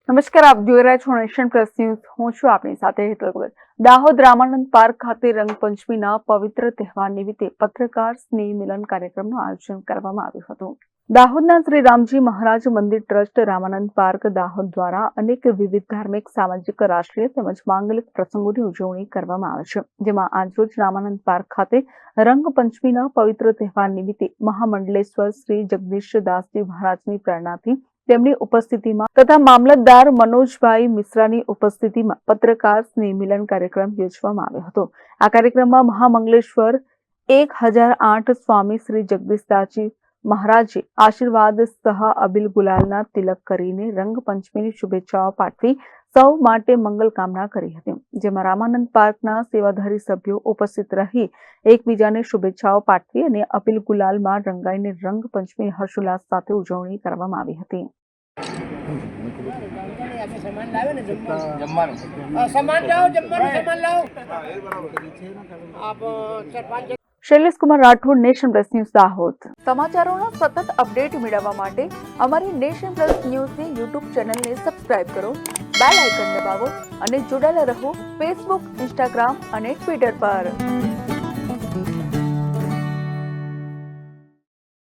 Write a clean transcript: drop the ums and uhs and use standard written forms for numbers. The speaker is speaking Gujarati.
નમસ્કાર, આપ જોઈ રહ્યા છો નેશન પ્લસ ન્યૂઝ. હું છું આપની સાથે હેતલ ગોયલ. દાહોદ રામાનંદ પાર્ક ખાતે રંગપંચમીના પવિત્ર તહેવાર નિમિત્તે પત્રકાર સ્નેહ મિલન કાર્યક્રમનું આયોજન કરવામાં આવ્યું હતું. દાહોદના શ્રી રામજી મહારાજ મંદિર ટ્રસ્ટ રામાનંદ પાર્ક દાહોદ દ્વારા અનેક વિવિધ ધાર્મિક, સામાજિક, રાષ્ટ્રીય તેમજ માંગલિક પ્રસંગોની ઉજવણી કરવામાં આવે છે. જેમાં આજરોજ રામાનંદ પાર્ક ખાતે રંગપંચમીના પવિત્ર તહેવાર નિમિત્તે મહામંડલેશ્વર શ્રી જગદીશદાસજી મહારાજની પ્રેરણાથી તેમની ઉપસ્થિતિમાં તથા મામલતદાર મનોજભાઈ મિશ્રાની ઉપસ્થિતિમાં પત્રકાર સ્નેહ મિલન કાર્યક્રમ યોજવામાં આવ્યો હતો. આ કાર્યક્રમમાં મહામંગલેશ્વર 1008 સ્વામી શ્રી જગદીશદાસજી મહારાજે આશીર્વાદ સહ અબિલ ગુલાલના તિલક કરીને રંગપંચમીની શુભેચ્છાઓ પાઠવી સૌ માટે મંગલ કામના કરી હતી. જેમાં રામાનંદ પાર્કના સેવાધારી સભ્યો ઉપસ્થિત રહી એકબીજાને શુભેચ્છાઓ પાઠવી અને અબિલ ગુલાલમાં રંગાઈને રંગપંચમી હર્ષોલ્લાસ સાથે ઉજવણી કરવામાં આવી હતી. Shailesh Kumar Rathod, Nation Plus News, Dahod. સમાચારોના સતત અપડેટ મેળવવા માટે અમારી નેશન પ્લસ ન્યૂઝની યુટ્યુબ ચેનલને સબસ્ક્રાઇબ કરો, બેલ આઇકન દબાવો અને જોડાયેલા રહો ફેસબુક, ઇન્સ્ટાગ્રામ અને ટ્વિટર પર.